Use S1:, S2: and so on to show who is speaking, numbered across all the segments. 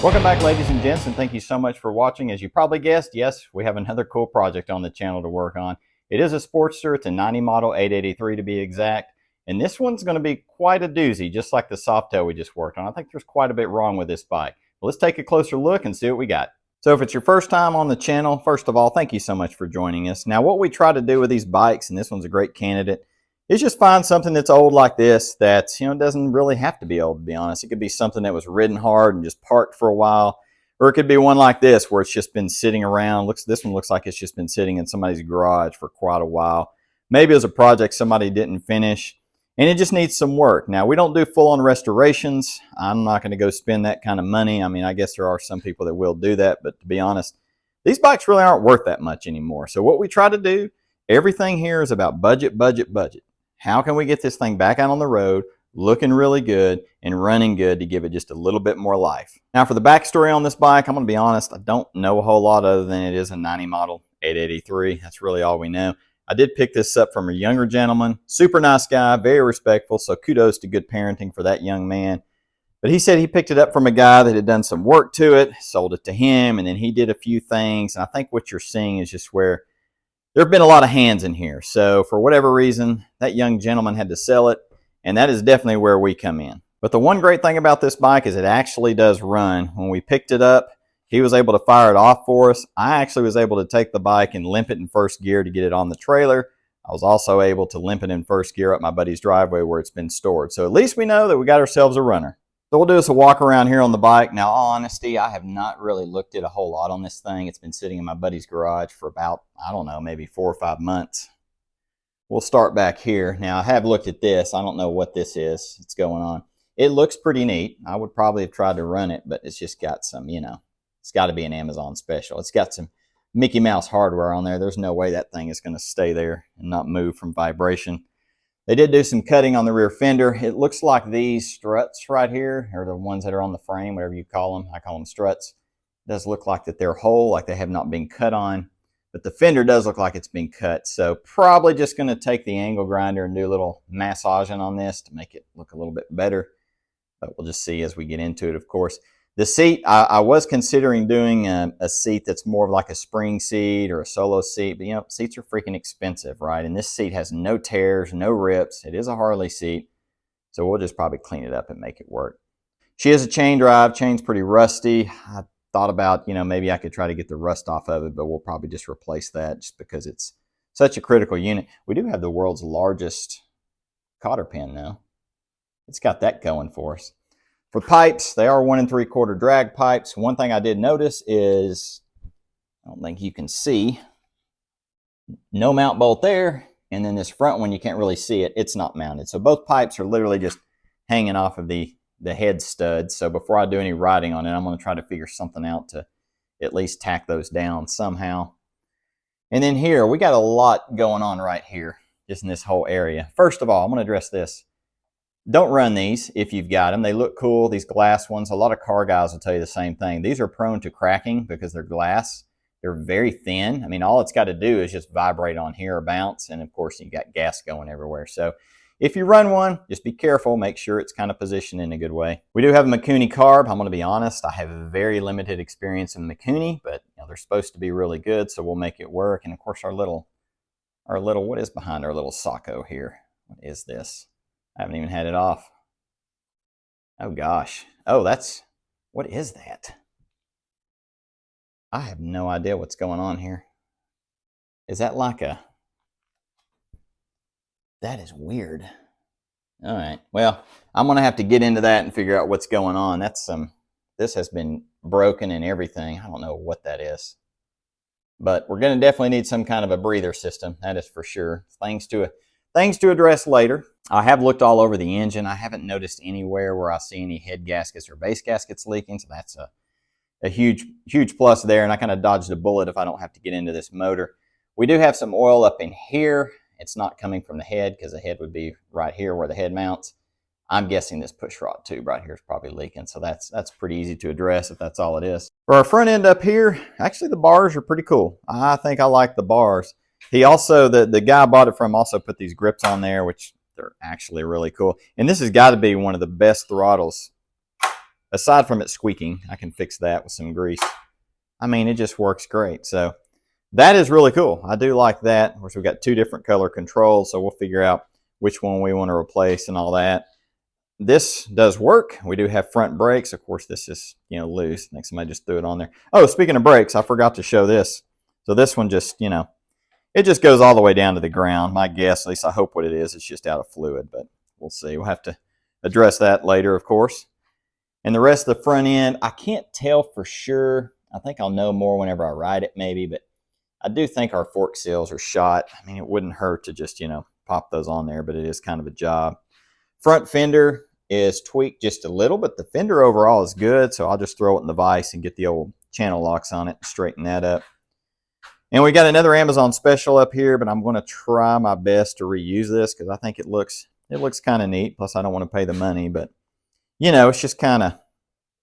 S1: Welcome back, ladies and gents, and thank you so much for watching. As you probably guessed, yes, we have another cool project on the channel to work on. It is a Sportster. It's a 90 model, 883 to be exact. And this one's going to be quite a doozy, just like the Softail we just worked on. I think there's quite a bit wrong with this bike. Well, let's take a closer look and see what we got. So if it's your first time on the channel, first of all, thank you so much for joining us. Now, what we try to do with these bikes, and this one's a great candidate, is just find something that's old like this that, doesn't really have to be old, to be honest. It could be something that was ridden hard and just parked for a while. Or it could be one like this where it's just been sitting around. This one looks like it's just been sitting in somebody's garage for quite a while. Maybe it was a project somebody didn't finish and it just needs some work. Now, we don't do full-on restorations. I'm not going to go spend that kind of money. I mean, I guess there are some people that will do that, but to be honest, these bikes really aren't worth that much anymore. So what we try to do, everything here is about budget, budget, budget. How can we get this thing back out on the road, looking really good and running good to give it just a little bit more life? Now, for the backstory on this bike, I'm going to be honest, I don't know a whole lot other than it is a 90 model 883. That's really all we know. I did pick this up from a younger gentleman, super nice guy, very respectful, so kudos to good parenting for that young man. But he said he picked it up from a guy that had done some work to it, sold it to him, and then he did a few things. And I think what you're seeing is just where there have been a lot of hands in here. So for whatever reason, that young gentleman had to sell it, and that is definitely where we come in. But the one great thing about this bike is it actually does run. When we picked it up, he was able to fire it off for us. I actually was able to take the bike and limp it in first gear to get it on the trailer. I was also able to limp it in first gear up my buddy's driveway where it's been stored. So at least we know that we got ourselves a runner. So we'll do us a walk around here on the bike. Now, all honesty, I have not really looked at a whole lot on this thing. It's been sitting in my buddy's garage for about, I don't know, maybe 4 or 5 months. We'll start back here. Now, I have looked at this. I don't know what this is. It's going on. It looks pretty neat. I would probably have tried to run it, but it's just got some, it's got to be an Amazon special. It's got some Mickey Mouse hardware on there. There's no way that thing is going to stay there and not move from vibration. They did do some cutting on the rear fender. It looks like these struts right here, or the ones that are on the frame, whatever you call them. I call them struts. It does look like that they're whole, like they have not been cut on. But the fender does look like it's been cut. So probably just going to take the angle grinder and do a little massaging on this to make it look a little bit better. But we'll just see as we get into it, of course. The seat, I was considering doing a seat that's more of like a spring seat or a solo seat, but seats are freaking expensive, right? And this seat has no tears, no rips. It is a Harley seat, so we'll just probably clean it up and make it work. She has a chain drive. Chain's pretty rusty. I thought about, maybe I could try to get the rust off of it, but we'll probably just replace that just because it's such a critical unit. We do have the world's largest cotter pin now. It's got that going for us. For pipes, they are 1 3/4 drag pipes. One thing I did notice is, I don't think you can see, no mount bolt there, and then this front one, you can't really see it. It's not mounted. So both pipes are literally just hanging off of the head studs. So before I do any riding on it, I'm going to try to figure something out to at least tack those down somehow. And then here, we got a lot going on right here, just in this whole area. First of all, I'm going to address this. Don't run these if you've got them. They look cool, these glass ones. A lot of car guys will tell you the same thing. These are prone to cracking because they're glass. They're very thin. I mean, all it's got to do is just vibrate on here or bounce. And of course, you got gas going everywhere. So if you run one, just be careful. Make sure it's kind of positioned in a good way. We do have a Mikuni carb. I'm going to be honest. I have very limited experience in Mikuni, but they're supposed to be really good. So we'll make it work. And of course, our little, what is behind our little Socko here? What is this? I haven't even had it off. Oh gosh. Oh, what is that? I have no idea what's going on here. Is that like that is weird. All right. Well, I'm going to have to get into that and figure out what's going on. This has been broken and everything. I don't know what that is. But we're going to definitely need some kind of a breather system. That is for sure. Things to address later. I have looked all over the engine. I haven't noticed anywhere where I see any head gaskets or base gaskets leaking, so that's a huge plus there, and I kind of dodged a bullet if I don't have to get into this motor. We do have some oil up in here. It's not coming from the head because the head would be right here where the head mounts. I'm guessing this push rod tube right here is probably leaking, so that's pretty easy to address if that's all it is. For our front end up here, actually the bars are pretty cool. I think I like the bars. He also, the guy I bought it from also put these grips on there, which they're actually really cool. And this has got to be one of the best throttles aside from it squeaking, I can fix that with some grease. I mean, it just works great. So that is really cool. I do like that. Of course, we've got 2 different color controls, so we'll figure out which one we want to replace and all that. This does work. We do have front brakes. Of course, this is, loose. I think somebody just threw it on there. Oh, speaking of brakes, I forgot to show this. So this one just, it just goes all the way down to the ground. My guess, at least I hope what it is, it's just out of fluid, but we'll see. We'll have to address that later, of course. And the rest of the front end, I can't tell for sure. I think I'll know more whenever I ride it maybe, but I do think our fork seals are shot. I mean, it wouldn't hurt to just, pop those on there, but it is kind of a job. Front fender is tweaked just a little, but the fender overall is good, so I'll just throw it in the vise and get the old channel locks on it and straighten that up. And we got another Amazon special up here, but I'm going to try my best to reuse this because I think it looks kind of neat. Plus, I don't want to pay the money, but it's just kind of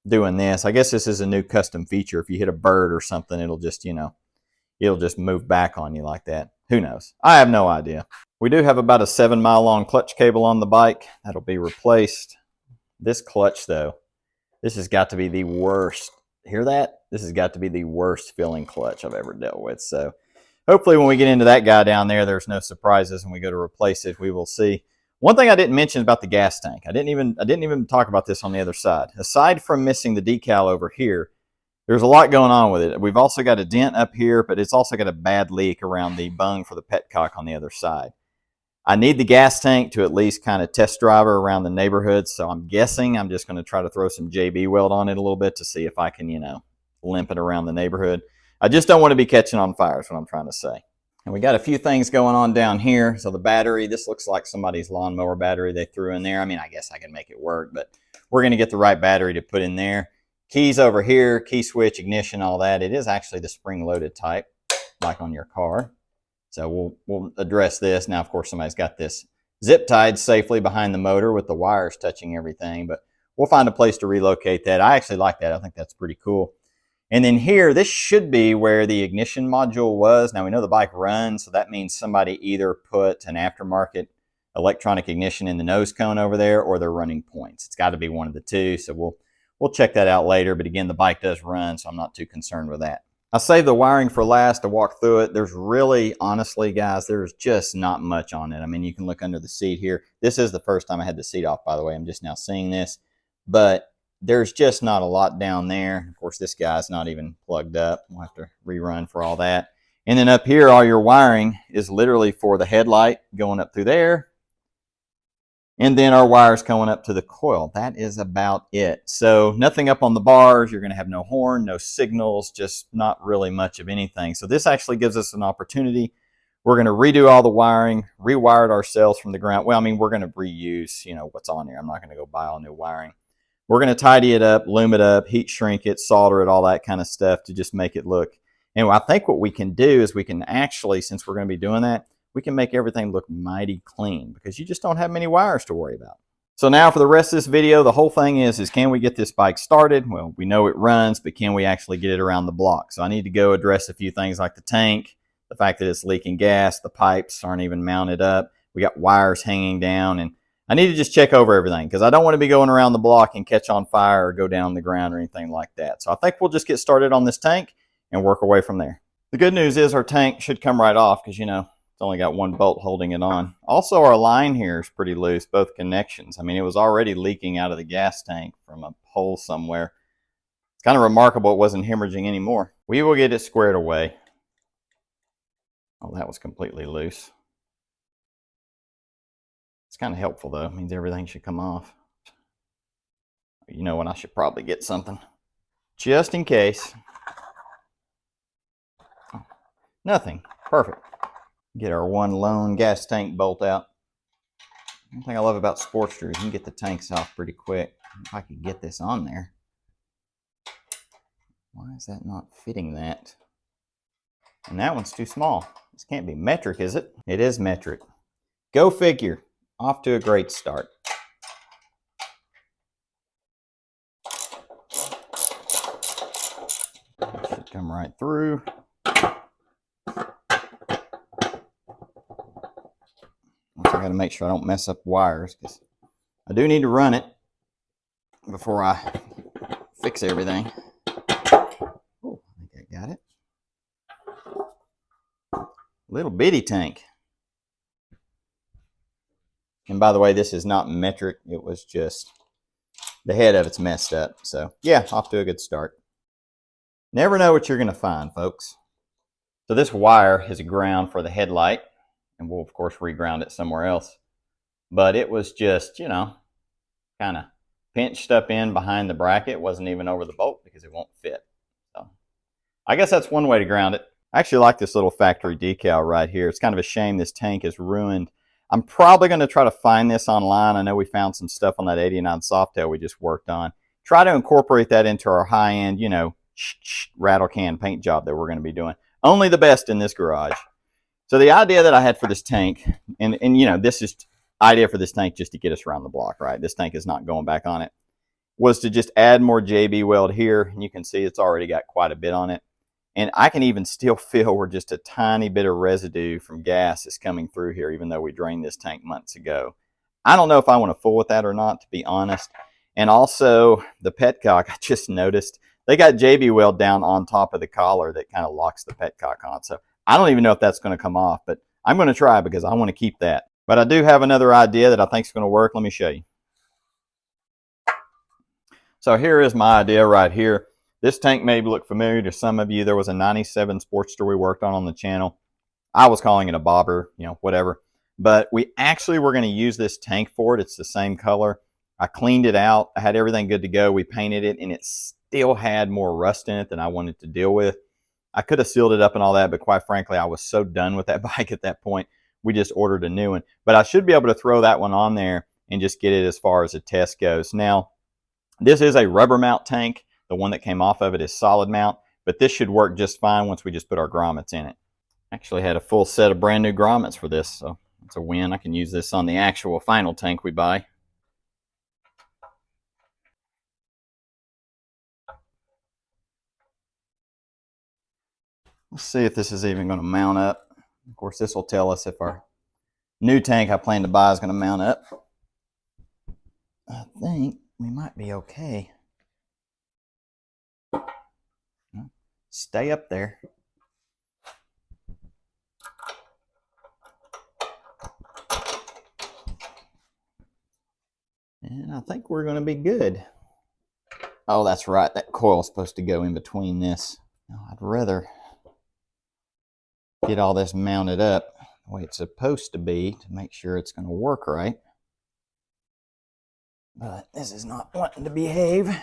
S1: doing this. I guess this is a new custom feature. If you hit a bird or something, it'll just, it'll just move back on you like that. Who knows? I have no idea. We do have about a 7-mile long clutch cable on the bike. That'll be replaced. This clutch, though, this has got to be the worst. Hear that? This has got to be the worst feeling clutch I've ever dealt with. So hopefully when we get into that guy down there, there's no surprises when we go to replace it. We will see. One thing I didn't mention about the gas tank. I didn't even talk about this on the other side. Aside from missing the decal over here, there's a lot going on with it. We've also got a dent up here, but it's also got a bad leak around the bung for the petcock on the other side. I need the gas tank to at least kind of test drive around the neighborhood, so I'm guessing I'm just going to try to throw some JB weld on it a little bit to see if I can, limp it around the neighborhood. I just don't want to be catching on fire is what I'm trying to say. And we got a few things going on down here. So the battery, this looks like somebody's lawnmower battery they threw in there. I mean, I guess I can make it work, but we're going to get the right battery to put in there. Keys over here, key switch, ignition, all that. It is actually the spring-loaded type, like on your car. So we'll address this. Now, of course, somebody's got this zip tied safely behind the motor with the wires touching everything, but we'll find a place to relocate that. I actually like that. I think that's pretty cool. And then here, this should be where the ignition module was. Now, we know the bike runs, so that means somebody either put an aftermarket electronic ignition in the nose cone over there, or they're running points. It's got to be one of the two, so we'll check that out later. But again, the bike does run, so I'm not too concerned with that. I saved the wiring for last to walk through it. There's really, honestly, guys, there's just not much on it. I mean, you can look under the seat here. This is the first time I had the seat off, by the way. I'm just now seeing this. But there's just not a lot down there. Of course, this guy's not even plugged up. We'll have to rerun for all that. And then up here, all your wiring is literally for the headlight going up through there. And then our wires going up to the coil. That is about it. So nothing up on the bars. You're going to have no horn, no signals, just not really much of anything. So this actually gives us an opportunity. We're going to redo all the wiring, rewire it ourselves from the ground. Well, I mean, we're going to reuse, what's on here. I'm not going to go buy all new wiring. We're going to tidy it up, loom it up, heat shrink it, solder it, all that kind of stuff to just make it look. And I think what we can do is we can actually, since we're going to be doing that, we can make everything look mighty clean because you just don't have many wires to worry about. So now for the rest of this video, the whole thing is can we get this bike started? Well, we know it runs, but can we actually get it around the block? So I need to go address a few things like the tank, the fact that it's leaking gas, the pipes aren't even mounted up. We got wires hanging down, and I need to just check over everything because I don't want to be going around the block and catch on fire or go down the ground or anything like that. So I think we'll just get started on this tank and work our way from there. The good news is our tank should come right off because, it's only got one bolt holding it on. Also, our line here is pretty loose, both connections. I mean, it was already leaking out of the gas tank from a hole somewhere. It's kind of remarkable it wasn't hemorrhaging anymore. We will get it squared away. Oh, that was completely loose. It's kind of helpful, though. It means everything should come off. You know what? I should probably get something just in case. Oh, nothing. Perfect. Get our one lone gas tank bolt out. One thing I love about Sportster is you can get the tanks off pretty quick. If I could get this on there. Why is that not fitting that? And that one's too small. This can't be metric, is it? It is metric. Go figure. Off to a great start. Should come right through. I got to make sure I don't mess up wires because I do need to run it before I fix everything. Oh, I think I got it. Little bitty tank. And by the way, this is not metric. It was just the head of it's messed up. So yeah, off to a good start. Never know what you're going to find, folks. So this wire is a ground for the headlight, and we'll of course reground it somewhere else. But it was just, you know, kind of pinched up in behind the bracket. It wasn't even over the bolt because it won't fit. So I guess that's one way to ground it. I actually like this little factory decal right here. It's kind of a shame this tank is ruined. I'm probably going to try to find this online. I know we found some stuff on that 89 Softail we just worked on. Try to incorporate that into our high-end, you know, rattle can paint job that we're going to be doing. Only the best in this garage. So the idea that I had for this tank, and you know, this is idea for this tank just to get us around the block, right? This tank is not going back on it. Was to just add more JB weld here, and you can see it's already got quite a bit on it. And I can even still feel where just a tiny bit of residue from gas is coming through here, even though we drained this tank months ago. I don't know if I want to fool with that or not, to be honest. And also, the petcock, I just noticed, they got JB weld down on top of the collar that kind of locks the petcock on. So I don't even know if that's going to come off, but I'm going to try because I want to keep that. But I do have another idea that I think is going to work. Let me show you. So here is my idea right here. This tank may look familiar to some of you. There was a 97 Sportster we worked on the channel. I was calling it a bobber, you know, whatever. But we actually were going to use this tank for it. It's the same color. I cleaned it out. I had everything good to go. We painted it, and it still had more rust in it than I wanted to deal with. I could have sealed it up and all that, but quite frankly, I was so done with that bike at that point. We just ordered a new one. But I should be able to throw that one on there and just get it as far as a test goes. Now, this is a rubber mount tank. The one that came off of it is solid mount, but this should work just fine once we just put our grommets in it. Actually had a full set of brand new grommets for this, so it's a win. I can use this on the actual final tank we buy. Let's see if this is even going to mount up. Of course, this will tell us if our new tank I plan to buy is going to mount up. I think we might be okay. Stay up there. And I think we're going to be good. Oh, that's right. That coil is supposed to go in between this. Now, I'd rather get all this mounted up the way it's supposed to be to make sure it's going to work right. But this is not wanting to behave.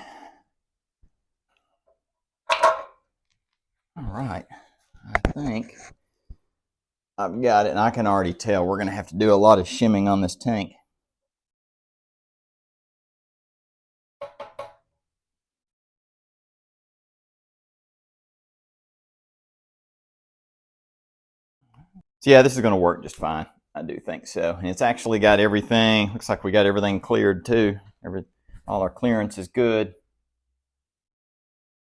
S1: All right, I think I've got it, and I can already tell we're going to have to do a lot of shimming on this tank. So yeah, this is going to work just fine. I do think so. And it's actually got everything. Looks like we got everything cleared too. All our clearance is good.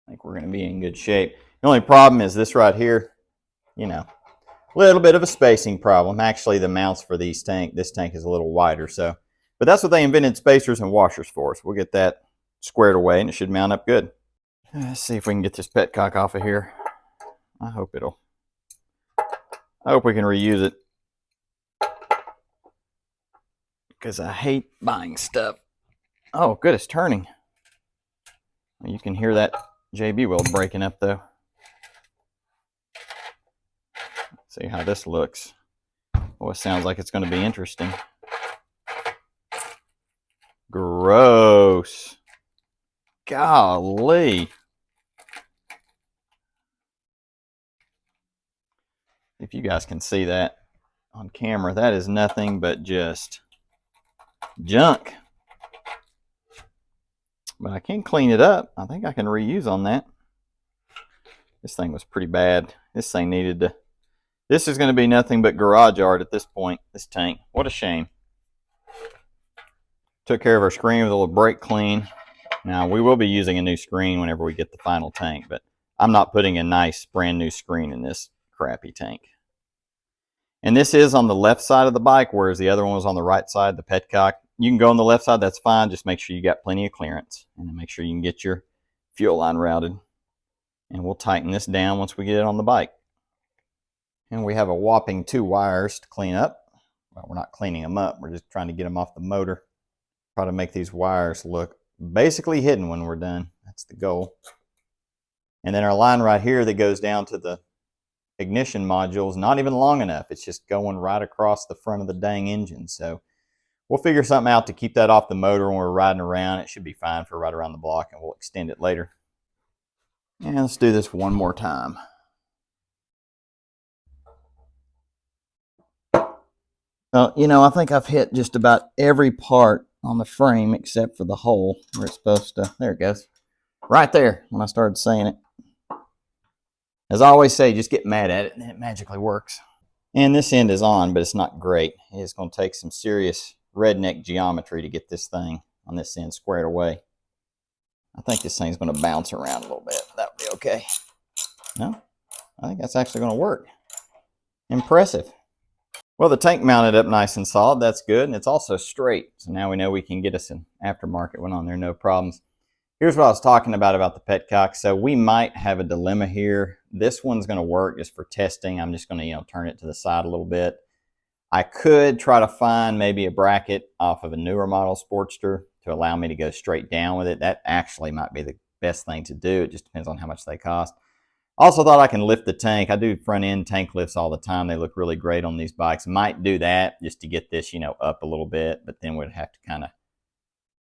S1: I think we're going to be in good shape. The only problem is this right here, you know, a little bit of a spacing problem. Actually, the mounts for this tank is a little wider. So, but that's what they invented spacers and washers for. So we'll get that squared away and it should mount up good. Let's see if we can get this petcock off of here. I hope we can reuse it. Because I hate buying stuff. Oh, good, it's turning. You can hear that JB weld breaking up though. Let's see how this looks. Oh, it sounds like it's going to be interesting. Gross. Golly. If you guys can see that on camera, that is nothing but just junk. But I can clean it up. I think I can reuse on that. This thing was pretty bad. This thing needed to... This is going to be nothing but garage art at this point, this tank. What a shame. Took care of our screen with a little brake clean. Now, we will be using a new screen whenever we get the final tank, but I'm not putting a nice brand new screen in this crappy tank. And this is on the left side of the bike, whereas the other one was on the right side, the petcock. You can go on the left side, that's fine. Just make sure you got plenty of clearance. And then make sure you can get your fuel line routed. And we'll tighten this down once we get it on the bike. And we have a whopping 2 wires to clean up. Well, we're not cleaning them up, we're just trying to get them off the motor. Try to make these wires look basically hidden when we're done. That's the goal. And then our line right here that goes down to the ignition module is not even long enough. It's just going right across the front of the dang engine. So we'll figure something out to keep that off the motor when we're riding around. It should be fine for right around the block, and we'll extend it later. And let's do this one more time. You know, I think I've hit just about every part on the frame except for the hole where it's supposed to. There it goes. Right there when I started saying it. As I always say, just get mad at it and it magically works. And this end is on, but it's not great. It's going to take some serious redneck geometry to get this thing on this end squared away. I think this thing's going to bounce around a little bit. That'll be okay. No, I think that's actually going to work. Impressive. Well, the tank mounted up nice and solid. That's good. And it's also straight. So now we know we can get us an aftermarket one on there, no problems. Here's what I was talking about the petcock. So we might have a dilemma here. This one's going to work just for testing. I'm just going to, turn it to the side a little bit. I could try to find maybe a bracket off of a newer model Sportster to allow me to go straight down with it. That actually might be the best thing to do. It just depends on how much they cost. Also thought I can lift the tank. I do front end tank lifts all the time. They look really great on these bikes. Might do that just to get this, up a little bit, but then we'd have to kind of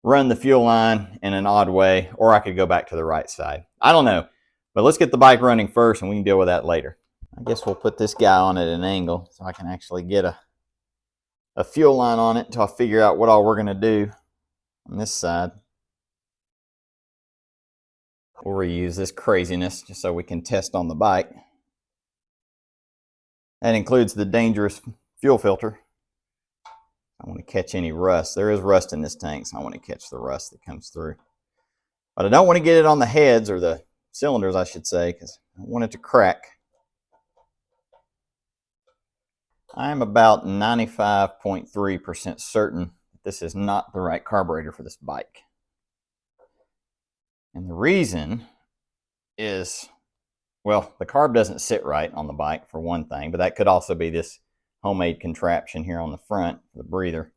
S1: run the fuel line in an odd way, or I could go back to the right side. I don't know, but let's get the bike running first and we can deal with that later. I guess we'll put this guy on at an angle so I can actually get a fuel line on it until I figure out what all we're going to do on this side. We'll reuse this craziness just so we can test on the bike. That includes the dangerous fuel filter. I want to catch any rust. There is rust in this tank, so I want to catch the rust that comes through. But I don't want to get it on the heads, or the cylinders, I should say, because I want it to crack. I'm about 95.3% certain that this is not the right carburetor for this bike. And the reason is, well, the carb doesn't sit right on the bike, for one thing, but that could also be this homemade contraption here on the front, the breather.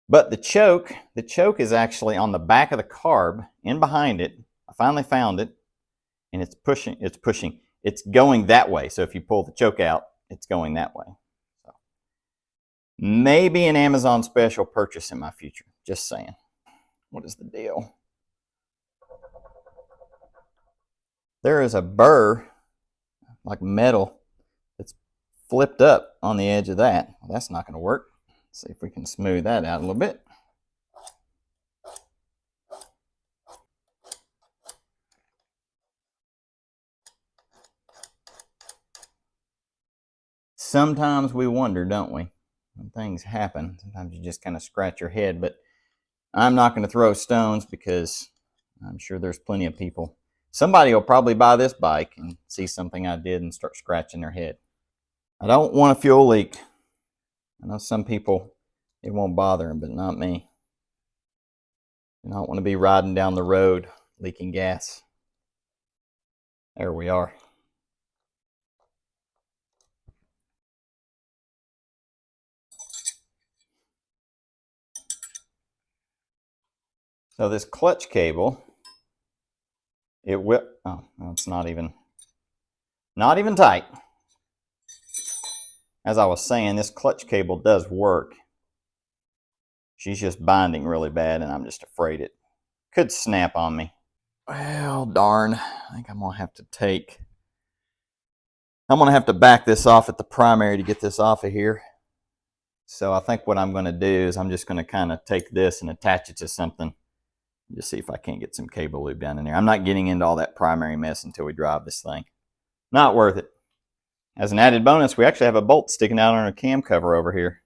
S1: But the choke is actually on the back of the carb, in behind it. I finally found it, and it's pushing. It's going that way. So if you pull the choke out, it's going that way. So maybe an Amazon special purchase in my future. Just saying. What is the deal? There is a burr, like metal, that's flipped up on the edge of that. Well, that's not going to work. Let's see if we can smooth that out a little bit. Sometimes we wonder, don't we? When things happen, sometimes you just kind of scratch your head, but I'm not going to throw stones because I'm sure there's plenty of people. Somebody will probably buy this bike and see something I did and start scratching their head. I don't want a fuel leak. I know some people, it won't bother them, but not me. I don't want to be riding down the road leaking gas. There we are. So this clutch cable, it will, oh, well, it's not even tight. As I was saying, this clutch cable does work. She's just binding really bad, and I'm just afraid it could snap on me. Well, darn. I think I'm going to have to back this off at the primary to get this off of here. So I think what I'm going to do is I'm just going to kind of take this and attach it to something. Just see if I can't get some cable lube down in there. I'm not getting into all that primary mess until we drive this thing. Not worth it. As an added bonus, we actually have a bolt sticking out on our cam cover over here.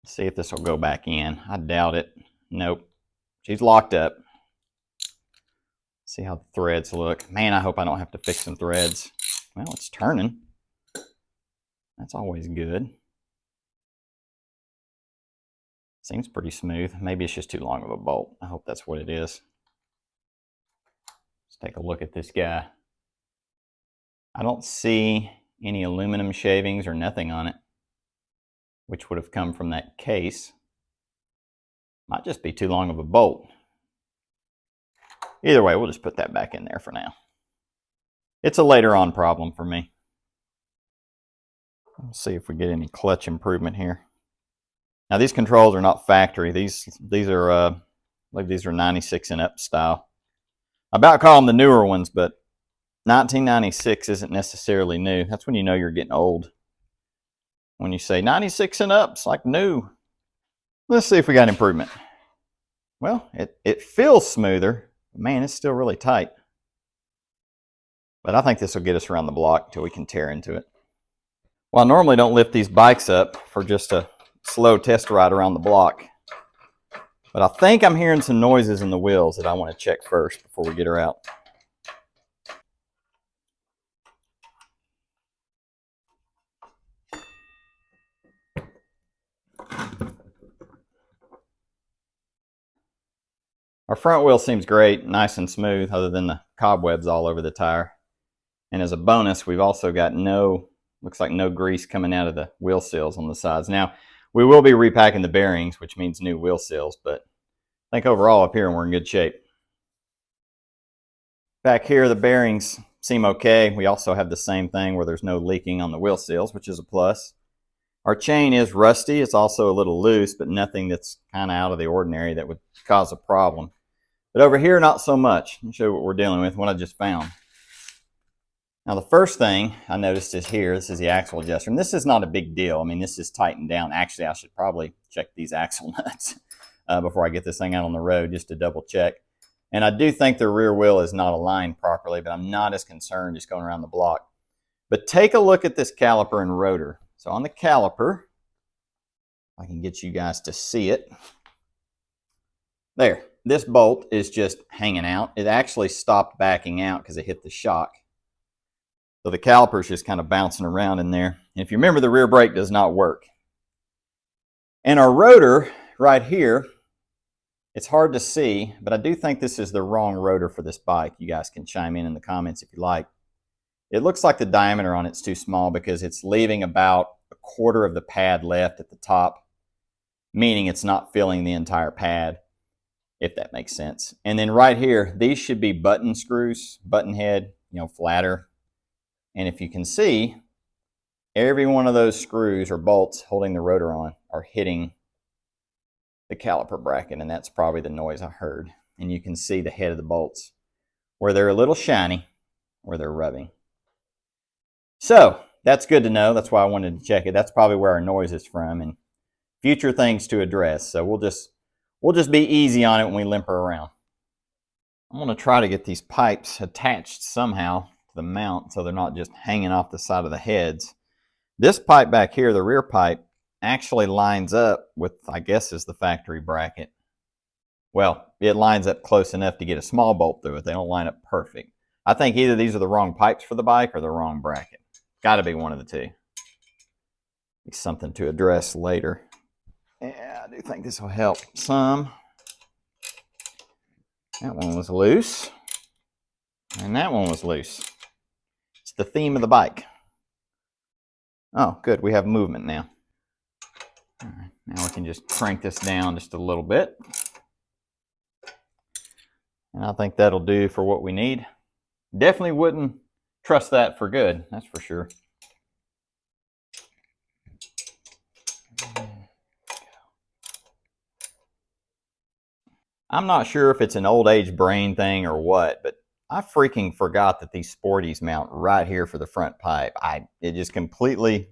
S1: Let's see if this will go back in. I doubt it. Nope. She's locked up. See how the threads look. Man, I hope I don't have to fix some threads. Well, it's turning. That's always good. Seems pretty smooth. Maybe it's just too long of a bolt. I hope that's what it is. Let's take a look at this guy. I don't see any aluminum shavings or nothing on it, which would have come from that case. Might just be too long of a bolt. Either way, we'll just put that back in there for now. It's a later on problem for me. Let's see if we get any clutch improvement here. Now these controls are not factory. These are I believe these are 96 and up style. I about call them the newer ones, but 1996 isn't necessarily new. That's when you know you're getting old. When you say 96 and up, it's like new. Let's see if we got improvement. Well, it feels smoother. Man, it's still really tight. But I think this will get us around the block until we can tear into it. Well, I normally don't lift these bikes up for just a slow test ride around the block. But I think I'm hearing some noises in the wheels that I want to check first before we get her out. Our front wheel seems great, nice and smooth, other than the cobwebs all over the tire. And as a bonus, we've also got looks like no grease coming out of the wheel seals on the sides. Now, we will be repacking the bearings, which means new wheel seals, but I think overall up here we're in good shape. Back here, the bearings seem okay. We also have the same thing where there's no leaking on the wheel seals, which is a plus. Our chain is rusty. It's also a little loose, but nothing that's kind of out of the ordinary that would cause a problem. But over here, not so much. Let me show you what we're dealing with, what I just found. Now, the first thing I noticed is here, this is the axle adjuster. And this is not a big deal. I mean, this is tightened down. Actually, I should probably check these axle nuts before I get this thing out on the road, just to double check. And I do think the rear wheel is not aligned properly, but I'm not as concerned just going around the block. But take a look at this caliper and rotor. So on the caliper, I can get you guys to see it. There, this bolt is just hanging out. It actually stopped backing out because it hit the shock. So the caliper's just kind of bouncing around in there. And if you remember, the rear brake does not work. And our rotor right here, it's hard to see, but I do think this is the wrong rotor for this bike. You guys can chime in the comments if you like. It looks like the diameter on it's too small because it's leaving about a quarter of the pad left at the top, meaning it's not filling the entire pad, if that makes sense. And then right here, these should be button screws, button head, flatter. And if you can see, every one of those screws or bolts holding the rotor on are hitting the caliper bracket, and that's probably the noise I heard. And you can see the head of the bolts where they're a little shiny, where they're rubbing. So that's good to know. That's why I wanted to check it. That's probably where our noise is from, and future things to address. So we'll just be easy on it when we limp her around. I'm going to try to get these pipes attached somehow to the mount so they're not just hanging off the side of the heads. This pipe back here, the rear pipe, actually lines up with, I guess, is the factory bracket. Well, it lines up close enough to get a small bolt through it. They don't line up perfect. I think either these are the wrong pipes for the bike or the wrong bracket. Got to be one of the two. It's something to address later. Yeah, I do think this will help some. That one was loose. And that one was loose. It's the theme of the bike. Oh, good. We have movement now. All right, now we can just crank this down just a little bit. And I think that'll do for what we need. Definitely wouldn't trust that for good, that's for sure. I'm not sure if it's an old age brain thing or what, but I freaking forgot that these Sporties mount right here for the front pipe. It just completely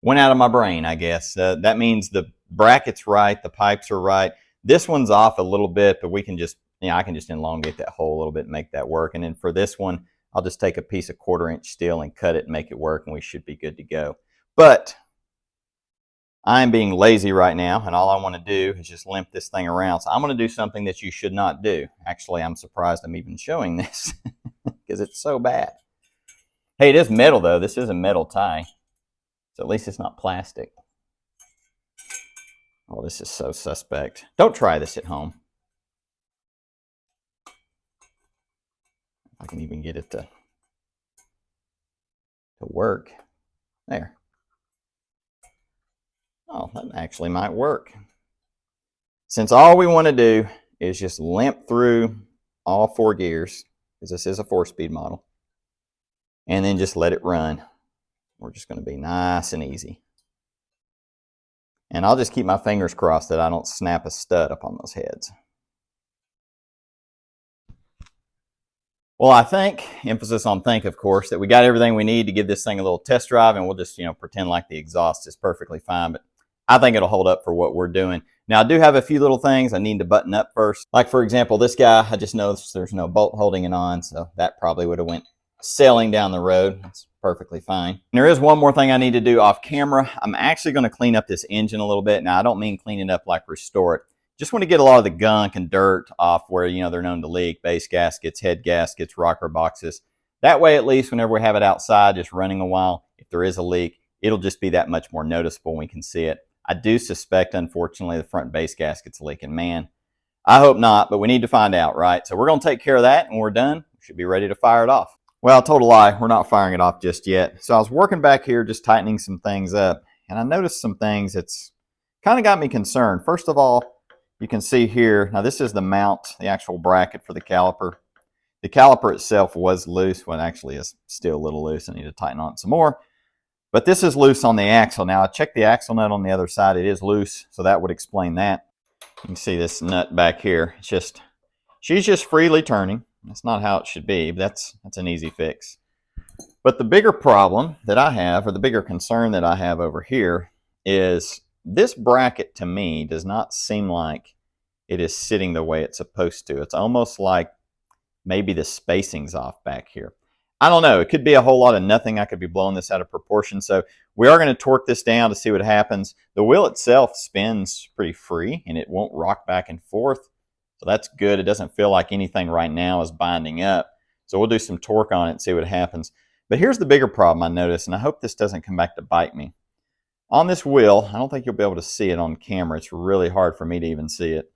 S1: went out of my brain, I guess. That means the bracket's right, the pipes are right. This one's off a little bit, but we can just, I can just elongate that hole a little bit and make that work. And then for this one, I'll just take a piece of 1/4 inch steel and cut it and make it work, and we should be good to go. But I'm being lazy right now, and all I want to do is just limp this thing around. So I'm going to do something that you should not do. Actually, I'm surprised I'm even showing this because it's so bad. Hey, it is metal, though. This is a metal tie. So at least it's not plastic. Oh, this is so suspect. Don't try this at home. I can even get it to work. There. Oh, that actually might work. Since all we want to do is just limp through all 4 gears, because this is a 4-speed model, and then just let it run. We're just going to be nice and easy. And I'll just keep my fingers crossed that I don't snap a stud up on those heads. Well, I think, emphasis on think, of course, that we got everything we need to give this thing a little test drive, and we'll just, pretend like the exhaust is perfectly fine. But I think it'll hold up for what we're doing. Now, I do have a few little things I need to button up first. Like, for example, this guy, I just noticed there's no bolt holding it on, so that probably would have went sailing down the road. That's perfectly fine. And there is one more thing I need to do off camera. I'm actually going to clean up this engine a little bit. Now, I don't mean clean it up like restore it. Just want to get a lot of the gunk and dirt off where, they're known to leak. Base gaskets, head gaskets, rocker boxes. That way, at least, whenever we have it outside just running a while, if there is a leak, it'll just be that much more noticeable when we can see it. I do suspect, unfortunately, the front base gasket's leaking. Man, I hope not, but we need to find out, right? So we're going to take care of that, and when we're done, we should be ready to fire it off. Well, I told a lie. We're not firing it off just yet. So I was working back here just tightening some things up, and I noticed some things that's kind of got me concerned. First of all, you can see here, now this is the mount, the actual bracket for the caliper. The caliper itself was loose. Well, it actually is still a little loose. I need to tighten on it some more. But this is loose on the axle. Now, I checked the axle nut on the other side. It is loose, so that would explain that. You can see this nut back here. It's just, she's just freely turning. That's not how it should be, but that's an easy fix. But the bigger problem that I have, or the bigger concern that I have over here, is this bracket to me does not seem like it is sitting the way it's supposed to. It's almost like maybe the spacing's off back here. I don't know. It could be a whole lot of nothing. I could be blowing this out of proportion. So we are going to torque this down to see what happens. The wheel itself spins pretty free, and it won't rock back and forth. So that's good. It doesn't feel like anything right now is binding up. So we'll do some torque on it and see what happens. But here's the bigger problem I noticed, and I hope this doesn't come back to bite me. On this wheel, I don't think you'll be able to see it on camera. It's really hard for me to even see it.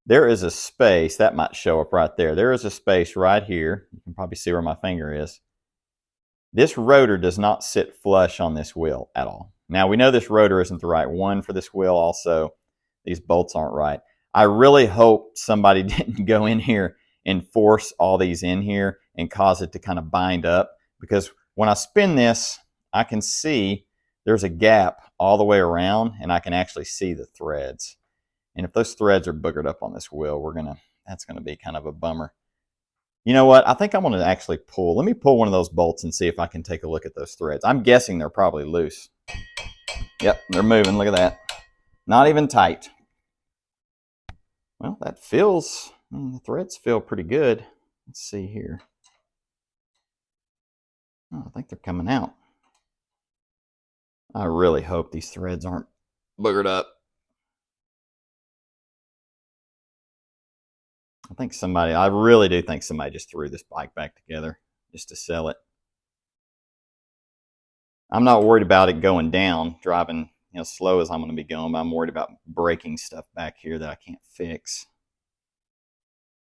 S1: There is a space, that might show up right there. There is a space right here. You can probably see where my finger is. This rotor does not sit flush on this wheel at all. Now, we know this rotor isn't the right one for this wheel. Also, these bolts aren't right. I really hope somebody didn't go in here and force all these in here and cause it to kind of bind up, because when I spin this, I can see there's a gap all the way around, and I can actually see the threads. And if those threads are boogered up on this wheel, that's gonna be kind of a bummer. You know what? I think I'm gonna actually pull. Let me pull one of those bolts and see if I can take a look at those threads. I'm guessing they're probably loose. Yep, they're moving. Look at that. Not even tight. Well, that feels, the threads feel pretty good. Let's see here. Oh, I think they're coming out. I really hope these threads aren't boogered up. I really do think somebody just threw this bike back together just to sell it. I'm not worried about it going down, driving slow as I'm going to be going, but I'm worried about breaking stuff back here that I can't fix.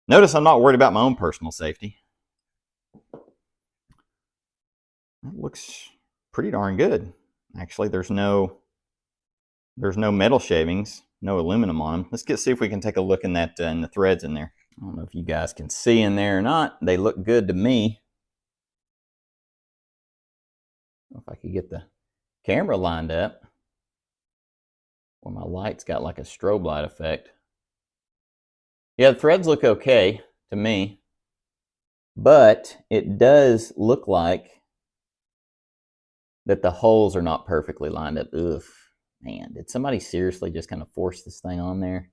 S1: Notice I'm not worried about my own personal safety. That looks pretty darn good. Actually, there's no metal shavings, no aluminum on them. Let's see if we can take a look in the threads in there. I don't know if you guys can see in there or not. They look good to me. If I could get the camera lined up, well, my light's got like a strobe light effect. Yeah, the threads look okay to me, but it does look like that the holes are not perfectly lined up. Ugh, man, did somebody seriously just kind of force this thing on there?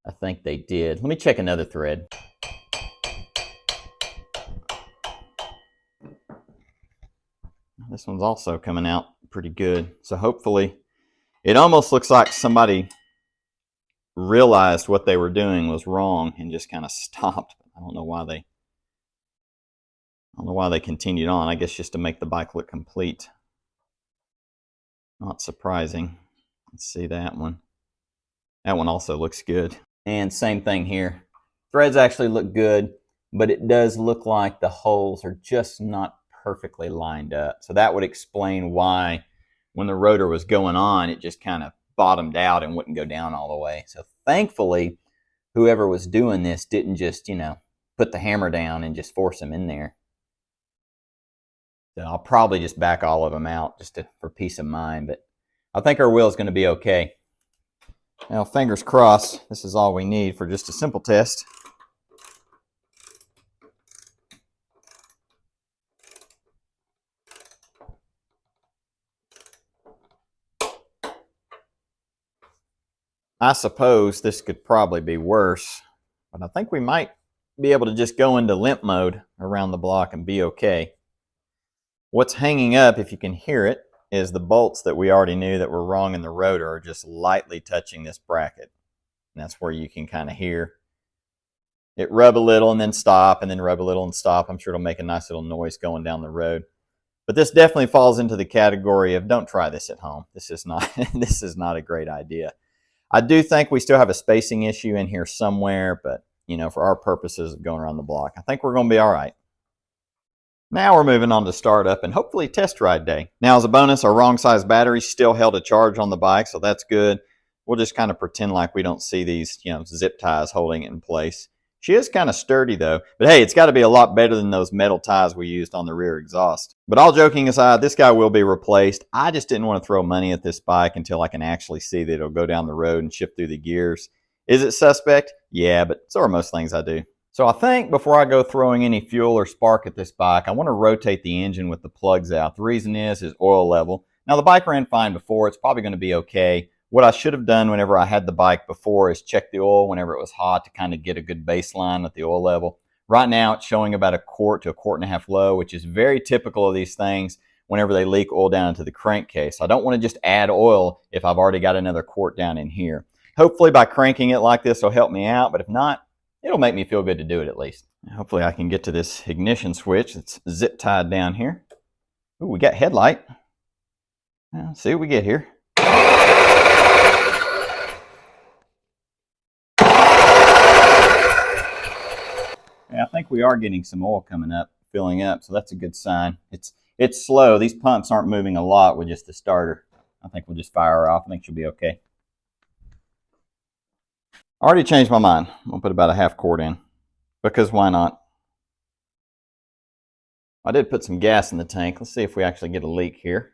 S1: I think they did. Let me check another thread. This one's also coming out pretty good. So hopefully, it almost looks like somebody realized what they were doing was wrong and just kind of stopped. I don't know why they continued on. I guess just to make the bike look complete. Not surprising. Let's see that one. That one also looks good. And same thing here. Threads actually look good. but it does look like the holes are just not perfectly lined up. So that would explain why when the rotor was going on, it just kind of bottomed out and wouldn't go down all the way. So thankfully, whoever was doing this didn't just, put the hammer down and just force them in there. So I'll probably just back all of them out just for peace of mind, but I think our wheel is going to be okay. Now, fingers crossed, this is all we need for just a simple test. I suppose this could probably be worse, but I think we might be able to just go into limp mode around the block and be okay. What's hanging up, if you can hear it, is the bolts that we already knew that were wrong in the rotor are just lightly touching this bracket. And that's where you can kind of hear it rub a little and then stop, and then rub a little and stop. I'm sure it'll make a nice little noise going down the road. But this definitely falls into the category of don't try this at home. This is not a great idea. I do think we still have a spacing issue in here somewhere, but for our purposes of going around the block, I think we're going to be all right. Now we're moving on to startup and hopefully test ride day. Now, as a bonus, our wrong size battery still held a charge on the bike, so that's good. We'll just kind of pretend like we don't see these, zip ties holding it in place. She is kind of sturdy though, but hey, it's got to be a lot better than those metal ties we used on the rear exhaust. But all joking aside, this guy will be replaced. I just didn't want to throw money at this bike until I can actually see that it'll go down the road and shift through the gears. Is it suspect? Yeah, but so are most things I do. So I think before I go throwing any fuel or spark at this bike, I want to rotate the engine with the plugs out. The reason is oil level. Now the bike ran fine before, it's probably going to be okay. What I should have done whenever I had the bike before is check the oil whenever it was hot to kind of get a good baseline at the oil level. Right now it's showing about 1/4 to 1.5 quarts low, which is very typical of these things whenever they leak oil down into the crankcase. I don't want to just add oil if I've already got another quart down in here. Hopefully by cranking it like this will help me out, but if not, it'll make me feel good to do it at least. Hopefully I can get to this ignition switch that's zip tied down here. Ooh, we got headlight. Let's see what we get here. Yeah, I think we are getting some oil coming up, filling up, so that's a good sign. It's slow. These pumps aren't moving a lot with just the starter. I think we'll just fire her off. I think she'll be okay. I already changed my mind. I'm going to put about 1/2 quart in, because why not? I did put some gas in the tank. Let's see if we actually get a leak here.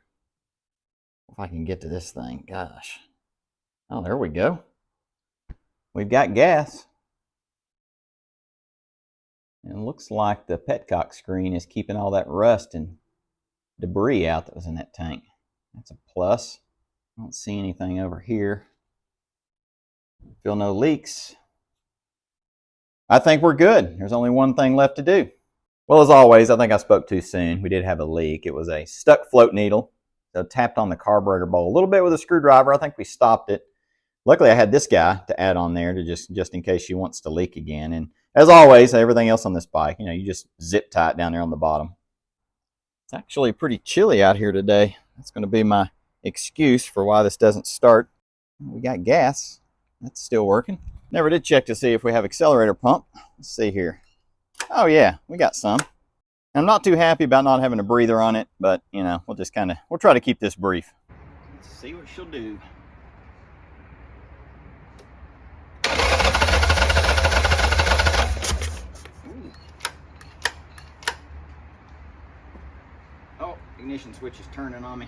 S1: If I can get to this thing, gosh. Oh, there we go. We've got gas. And it looks like the petcock screen is keeping all that rust and debris out that was in that tank. That's a plus. I don't see anything over here. Feel no leaks. I think we're good. There's only one thing left to do. Well, as always, I think I spoke too soon. We did have a leak. It was a stuck float needle. So tapped on the carburetor bowl a little bit with a screwdriver. I think we stopped it. Luckily, I had this guy to add on there to just in case she wants to leak again. And as always, everything else on this bike, you just zip tie it down there on the bottom. It's actually pretty chilly out here today. That's going to be my excuse for why this doesn't start. We got gas. That's still working. Never did check to see if we have accelerator pump. Let's see here. Oh yeah, we got some. I'm not too happy about not having a breather on it, but we'll try to keep this brief. Let's see what she'll do. Ooh. Oh, ignition switch is turning on me.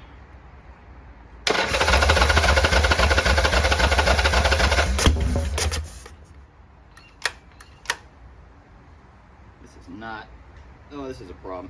S1: This is a problem.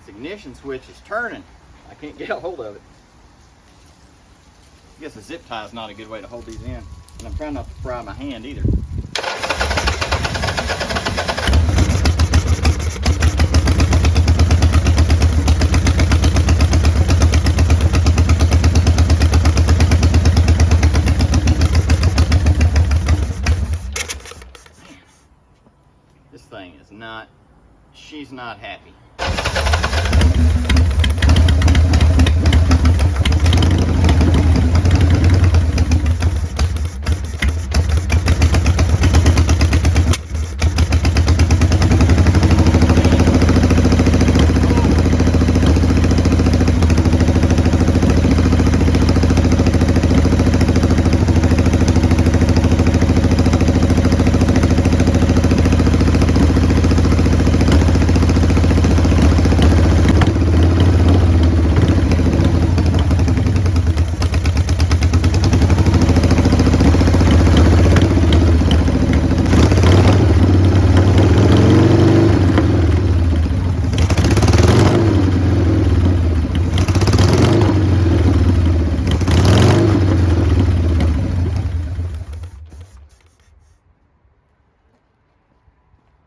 S1: This ignition switch is turning. I can't get a hold of it. I guess a zip tie is not a good way to hold these in. And I'm trying not to fry my hand either. This thing is not, she's not happy.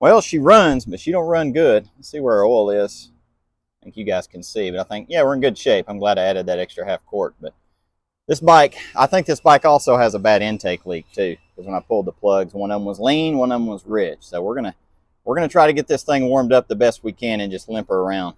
S1: Well, she runs, but she don't run good. Let's see where our oil is. I think you guys can see, but I think, yeah, we're in good shape. I'm glad I added that extra half quart. But this bike, I think this bike also has a bad intake leak too, because when I pulled the plugs, one of them was lean, one of them was rich. So we're gonna try to get this thing warmed up the best we can and just limp her around.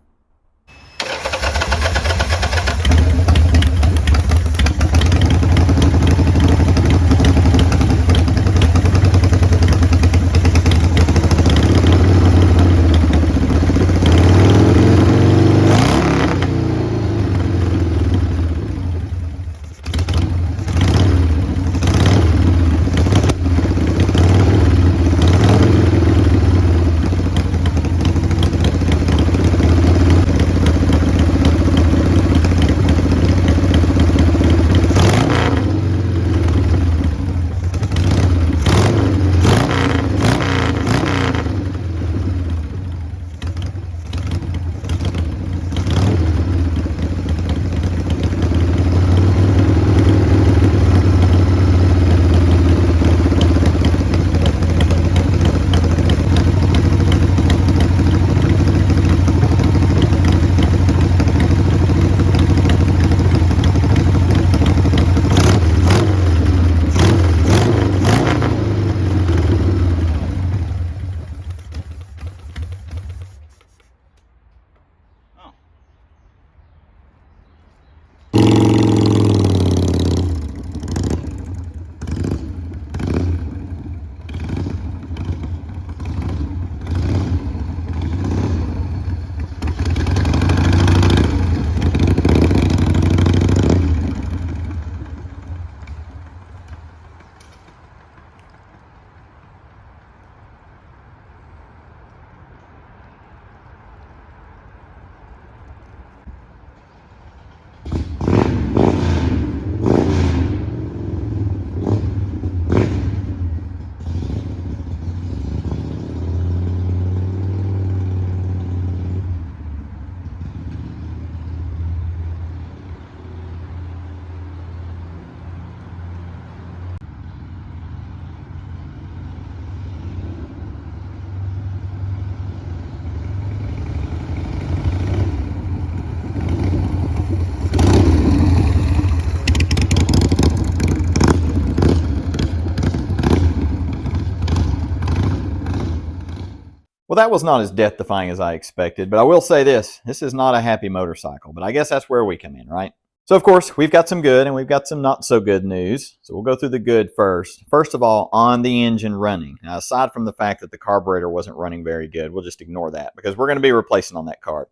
S1: Well, that was not as death-defying as I expected, but I will say this is not a happy motorcycle, but I guess that's where we come in, right? So, of course, we've got some good and we've got some not so good news. So we'll go through the good first. First of all, on the engine running. Now, aside from the fact that the carburetor wasn't running very good, we'll just ignore that because we're going to be replacing on that carb.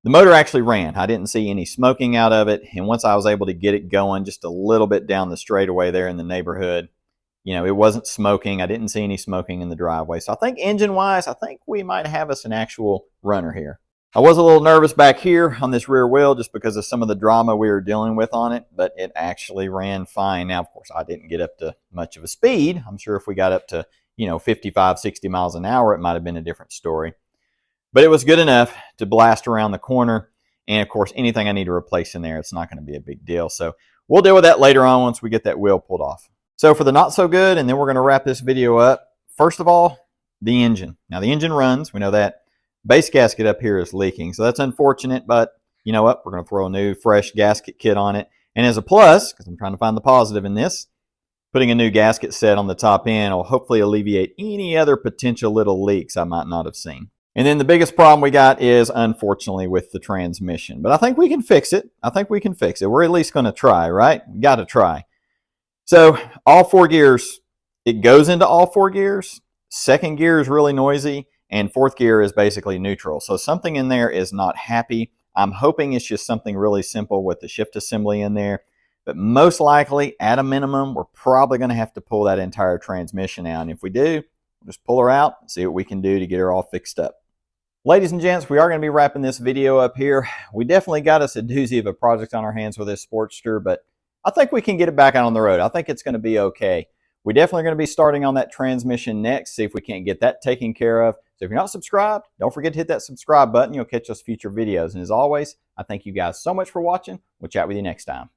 S1: The motor actually ran. I didn't see any smoking out of it, and once I was able to get it going just a little bit down the straightaway there in the neighborhood, you know, it wasn't smoking. I didn't see any smoking in the driveway. So I think engine-wise, I think we might have us an actual runner here. I was a little nervous back here on this rear wheel just because of some of the drama we were dealing with on it, but it actually ran fine. Now, of course, I didn't get up to much of a speed. I'm sure if we got up to, 55, 60 miles an hour, it might have been a different story. But it was good enough to blast around the corner. And of course, anything I need to replace in there, it's not going to be a big deal. So we'll deal with that later on once we get that wheel pulled off. So for the not so good, and then we're going to wrap this video up. First of all, the engine. Now the engine runs, we know that. Base gasket up here is leaking, so that's unfortunate, but you know what? We're going to throw a new fresh gasket kit on it. And as a plus, because I'm trying to find the positive in this, putting a new gasket set on the top end will hopefully alleviate any other potential little leaks I might not have seen. And then the biggest problem we got is, unfortunately, with the transmission. But I think we can fix it. We're at least going to try, right? We got to try. So all 4 gears, it goes into all 4 gears. Second gear is really noisy, and fourth gear is basically neutral. So something in there is not happy. I'm hoping it's just something really simple with the shift assembly in there. But most likely, at a minimum, we're probably going to have to pull that entire transmission out. And if we do, we'll just pull her out and see what we can do to get her all fixed up. Ladies and gents, we are going to be wrapping this video up here. We definitely got us a doozy of a project on our hands with this Sportster, but I think we can get it back out on the road. I think it's going to be okay. We definitely going to be starting on that transmission next, see if we can't get that taken care of. So if you're not subscribed, don't forget to hit that subscribe button. You'll catch us future videos. And as always, I thank you guys so much for watching. We'll chat with you next time.